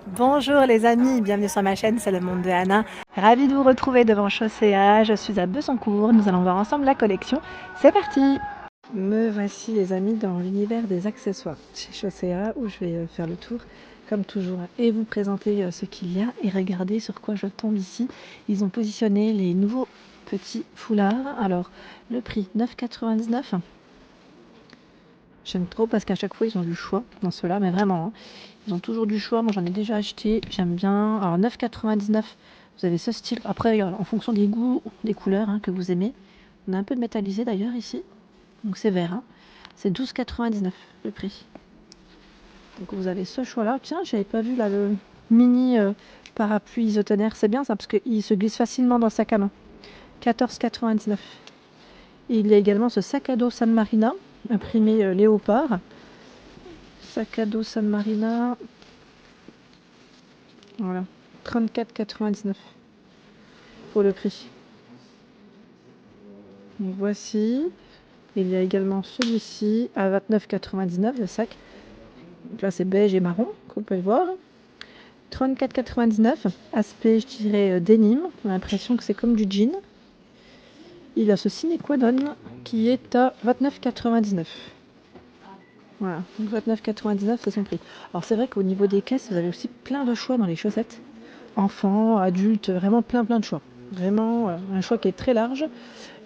Bonjour les amis, bienvenue sur ma chaîne, c'est le monde de Anna. Ravie de vous retrouver devant Chaussea, je suis à Besancourt, nous allons voir ensemble la collection. C'est parti! Me voici les amis dans l'univers des accessoires chez Chaussea où je vais faire le tour comme toujours et vous présenter ce qu'il y a et regardez sur quoi je tombe ici. Ils ont positionné les nouveaux petits foulards. Alors le prix 9,99 €. J'aime trop parce qu'à chaque fois ils ont du choix dans ceux-là, mais vraiment, hein. Ils ont toujours du choix, moi j'en ai déjà acheté, j'aime bien. Alors 9,99 €, vous avez ce style. Après, en fonction des goûts, des couleurs que vous aimez. On a un peu de métallisé d'ailleurs ici, donc c'est vert. C'est 12,99 € le prix. Donc vous avez ce choix-là. Tiens, j'avais pas vu là le mini parapluie isotonnerre, c'est bien ça parce qu'il se glisse facilement dans le sac à main. 14,99 €. Il y a également ce sac à dos San Marina, imprimé léopard. Sac à dos San Marina. Voilà. 34,99 € pour le prix. Donc voici. Il y a également celui-ci à 29,99 € le sac. Donc là c'est beige et marron, comme vous pouvez le voir. 34,99 €. Aspect, je dirais, denim. On a l'impression que c'est comme du jean. Il a ce Sine Qua Non qui est à 29,99 €. Voilà, donc 29,99 € c'est son prix. Alors c'est vrai qu'au niveau des caisses, vous avez aussi plein de choix dans les chaussettes. Enfants, adultes, vraiment plein de choix. Vraiment un choix qui est très large.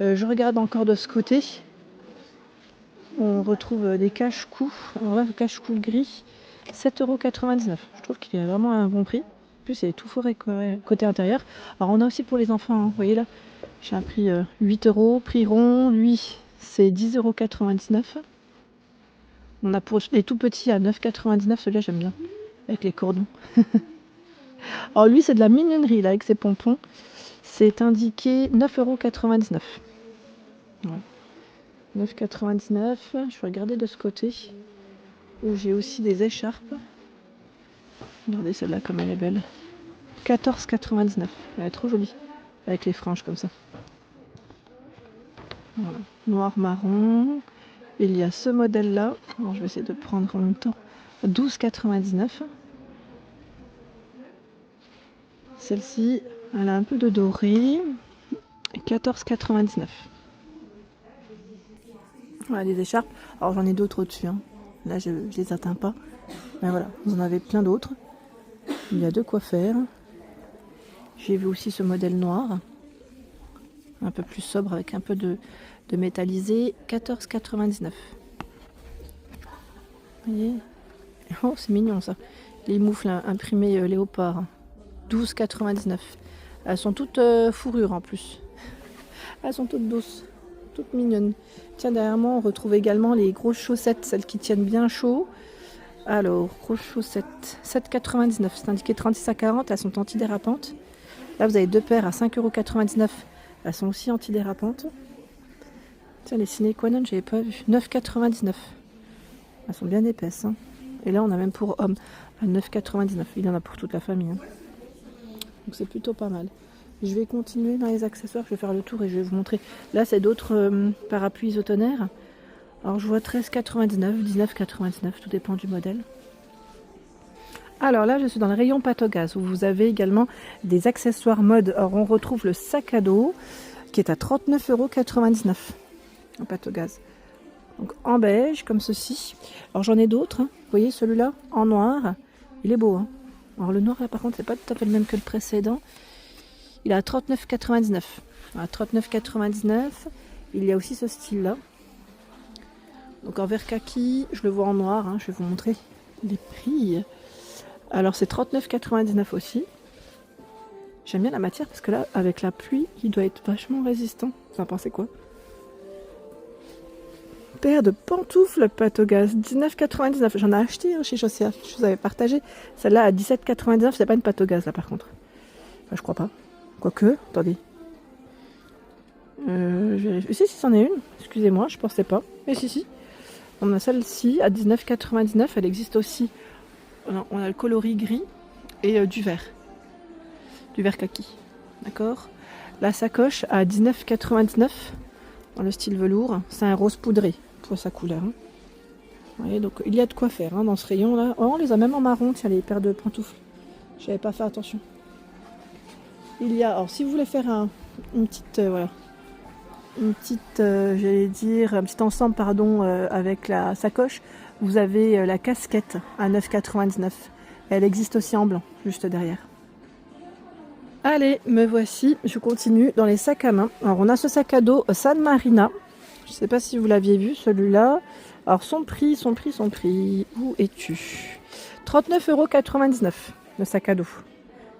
Je regarde encore de ce côté. On retrouve des cache-cou. Alors là, le cache-cou gris, 7,99 €. Je trouve qu'il est vraiment à un bon prix. En plus, il est tout foré côté intérieur. Alors on a aussi pour les enfants, vous voyez là, j'ai un prix 8 €. Prix rond, lui, c'est 10,99 €. On a pour les tout petits à 9,99 €. Celui-là, j'aime bien. Avec les cordons. Alors lui, c'est de la mignonnerie là, avec ses pompons. C'est indiqué 9,99 €. Ouais. 9,99 €. Je vais regarder de ce côté. Où j'ai aussi des écharpes. Regardez celle-là comme elle est belle. 14,99 €. Elle est trop jolie. Avec les franges comme ça. Voilà. Noir marron. Il y a ce modèle-là. Alors, je vais essayer de prendre en même temps. 12,99 €. Celle-ci, elle a un peu de doré. 14,99 €. Voilà les écharpes. Alors j'en ai d'autres au-dessus. Là, je les atteins pas. Mais voilà, vous en avez plein d'autres. Il y a de quoi faire. J'ai vu aussi ce modèle noir. Un peu plus sobre avec un peu de métallisé. 14,99 €. Vous voyez? Oh, c'est mignon ça. Les moufles imprimées léopard. 12,99 €. Elles sont toutes fourrures en plus. Elles sont toutes douces, toutes mignonnes. Tiens, derrière moi, on retrouve également les grosses chaussettes, celles qui tiennent bien chaud. Alors, grosses chaussettes, 7,99 €. C'est indiqué 36 à 40. Elles sont antidérapantes. Là, vous avez deux paires à 5,99 €. Elles sont aussi antidérapantes. Tiens, les Sine Qua Non, je n'avais pas vu. 9,99 €. Elles sont bien épaisses. Et là, on a même pour hommes à 9,99 €. Il y en a pour toute la famille. Donc, c'est plutôt pas mal. Je vais continuer dans les accessoires. Je vais faire le tour et je vais vous montrer. Là, c'est d'autres parapluies isotonnerres. Alors, je vois 13,99 €, 19,99 €. Tout dépend du modèle. Alors là, je suis dans le rayon pâte au gaz où vous avez également des accessoires mode. Alors, on retrouve le sac à dos qui est à 39,99 € en pâte au gaz. Donc en beige comme ceci. Alors j'en ai d'autres. Vous voyez celui-là en noir. Il est beau. Alors le noir là par contre c'est pas tout à fait le même que le précédent. Il est à 39,99 €. À 39,99 €. Il y a aussi ce style là. Donc en vert kaki. Je le vois en noir. Je vais vous montrer les prix. Alors c'est 39,99 € aussi. J'aime bien la matière parce que là, avec la pluie, il doit être vachement résistant. Vous en pensez quoi? Paire de pantoufles pâte au gaz, 19,99 €. J'en ai acheté chez Chaussea. Je vous avais partagé. Celle-là à 17,99 €. C'est pas une pâte au gaz là par contre. Enfin, je crois pas. Quoique, attendez. Je vérifie. Si, c'en est une. Excusez-moi, je pensais pas. Mais si. On a celle-ci à 19,99 €. Elle existe aussi. On a le coloris gris et du vert. Du vert kaki. D'accord. La sacoche à 19,99 € dans le style velours. C'est un rose poudré pour sa couleur. Vous voyez, donc il y a de quoi faire dans ce rayon là. Oh, on les a même en marron, tiens, les paires de pantoufles. J'avais pas fait attention. Il y a, alors si vous voulez faire une petite, voilà, une petite, j'allais dire, un petit ensemble, pardon, avec la sacoche, vous avez la casquette à 9,99 €. Elle existe aussi en blanc, juste derrière. Allez, me voici, je continue dans les sacs à main. Alors on a ce sac à dos San Marina. Je ne sais pas si vous l'aviez vu, celui-là. Alors son prix, où es-tu? 39,99 € le sac à dos.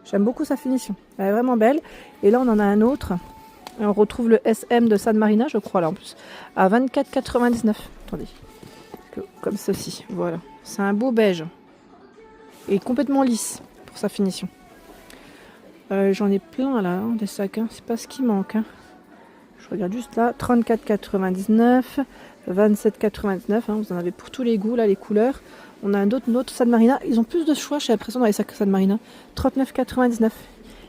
J'aime beaucoup sa finition, elle est vraiment belle. Et là on en a un autre. Et on retrouve le SM de San Marina, je crois là en plus, à 24,99 €. Attendez, comme ceci, voilà. C'est un beau beige. Et complètement lisse pour sa finition. J'en ai plein là, hein, des sacs, hein. C'est pas ce qui manque. Hein. Je regarde juste là, 34,99 €, 27,99 €, hein. Vous en avez pour tous les goûts, là, les couleurs. On a un autre San Marina. Ils ont plus de choix, j'ai l'impression, dans les sacs San Marina. 39,99 €.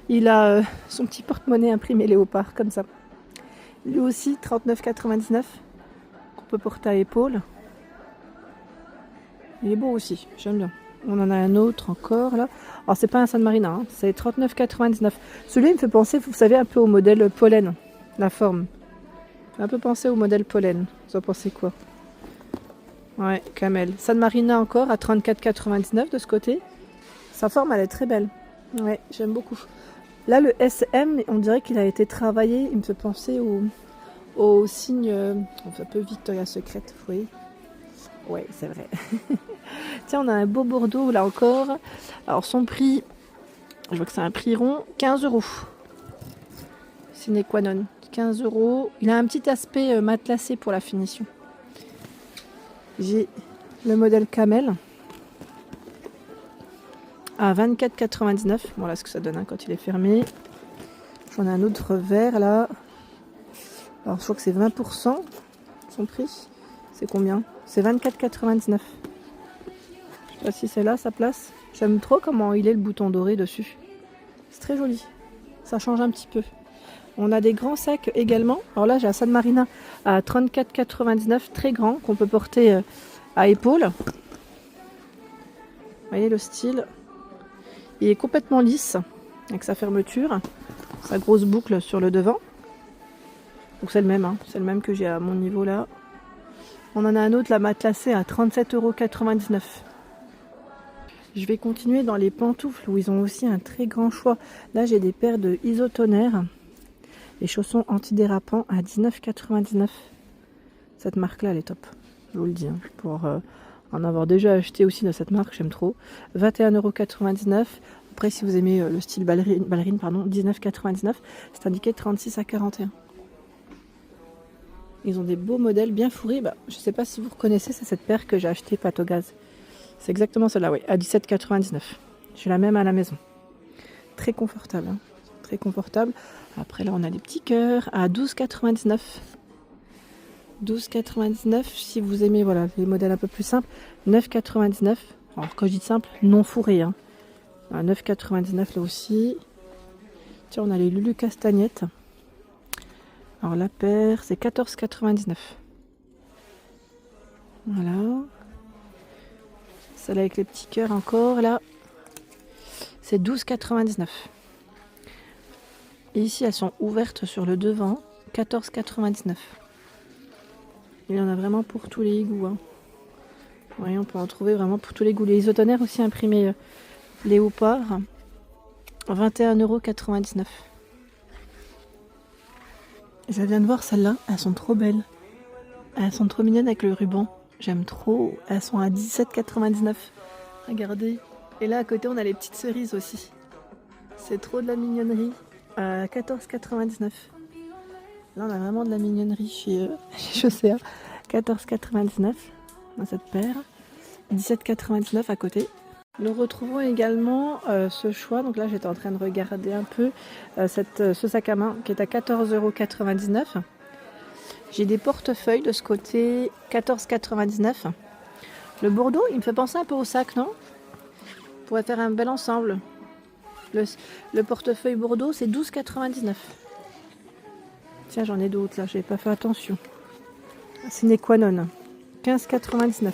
Il a son petit porte-monnaie imprimé léopard, comme ça. Lui aussi, 39,99 €, qu'on peut porter à épaule. Il est beau aussi, j'aime bien. On en a un autre encore là. Alors c'est pas un San Marina, hein, c'est 39,99 €. Celui-là il me fait penser, vous savez, un peu au modèle pollen, la forme. Un peu penser au modèle pollen. Vous en pensez quoi? Ouais, camel. San Marina encore à 34,99 € de ce côté. Sa forme elle est très belle. Ouais, j'aime beaucoup. Là le SM, on dirait qu'il a été travaillé. Il me fait penser au signe, un peu Victoria's Secret, vous voyez. Ouais, c'est vrai. Tiens, on a un beau Bordeaux là encore. Alors son prix, je vois que c'est un prix rond, 15 €. Sine qua non, 15 €. Il a un petit aspect matelassé pour la finition. J'ai le modèle camel à 24,99 €. Voilà ce que ça donne hein, quand il est fermé. J'en ai un autre vert là. Alors je crois que c'est 20% son prix. C'est combien? C'est 24,99 €. Je sais pas si c'est là sa place. J'aime trop comment il est le bouton doré dessus. C'est très joli. Ça change un petit peu. On a des grands sacs également. Alors là j'ai un San Marina à 34,99 €, très grand, qu'on peut porter à épaule. Vous voyez le style. Il est complètement lisse avec sa fermeture, sa grosse boucle sur le devant. Donc c'est le même, hein. C'est le même que j'ai à mon niveau là. On en a un autre, la matelassé à 37,99 €. Je vais continuer dans les pantoufles où ils ont aussi un très grand choix. Là, j'ai des paires de Isotoner. Les chaussons antidérapants à 19,99 €. Cette marque-là, elle est top. Je vous le dis. Hein, pour en avoir déjà acheté aussi de cette marque, j'aime trop. 21,99 €. Après, si vous aimez le style ballerine, pardon, 19,99 €. C'est indiqué 36 à 41. Ils ont des beaux modèles bien fourrés. Bah, je ne sais pas si vous reconnaissez, c'est cette paire que j'ai achetée Pâte au Gaz. C'est exactement celle-là, oui, à 17,99 €. J'ai la même à la maison. Très confortable. Hein. Très confortable. Après, là, on a des petits cœurs à 12,99 €. 12,99 € si vous aimez voilà, les modèles un peu plus simples. 9,99 €. Alors, quand je dis simple, non fourré. Hein. À 9,99 € là aussi. Tiens, on a les Lulu Castagnettes. Alors la paire, c'est 14,99 €. Voilà. Celle avec les petits cœurs encore, là, c'est 12,99 €. Et ici, elles sont ouvertes sur le devant, 14,99 €. Il y en a vraiment pour tous les goûts. Hein. Oui, on peut en trouver vraiment pour tous les goûts. Les isotonnerres aussi imprimés léopard, 21,99 €. Je viens de voir celles-là, elles sont trop belles. Elles sont trop mignonnes avec le ruban. J'aime trop. Elles sont à 17,99 €. Regardez. Et là à côté on a les petites cerises aussi. C'est trop de la mignonnerie. À 14,99 €. Là on a vraiment de la mignonnerie chez Chaussea. 14,99 € dans cette paire. 17,99 € à côté. Nous retrouvons également ce choix. Donc là j'étais en train de regarder un peu ce sac à main qui est à 14,99 €. J'ai des portefeuilles de ce côté, 14,99 €. Le Bordeaux, il me fait penser un peu au sac, non? On pourrait faire un bel ensemble. Le portefeuille Bordeaux, c'est 12,99 €. Tiens, j'en ai d'autres là, j'ai pas fait attention. Sine qua non, 15,99 €.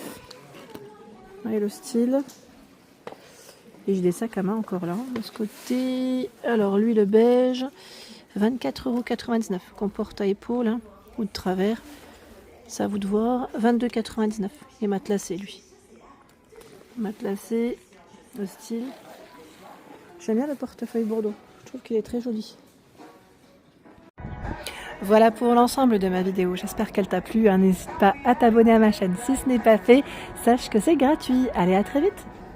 Voyez le style. Et j'ai des sacs à main encore là, de ce côté. Alors lui, le beige, 24,99 €. Comporte à épaules, hein, ou de travers. C'est à vous de voir. 22,99 €. Et matelassé, lui. Matelassé, le style. J'aime bien le portefeuille Bordeaux. Je trouve qu'il est très joli. Voilà pour l'ensemble de ma vidéo. J'espère qu'elle t'a plu. N'hésite pas à t'abonner à ma chaîne si ce n'est pas fait. Sache que c'est gratuit. Allez, à très vite.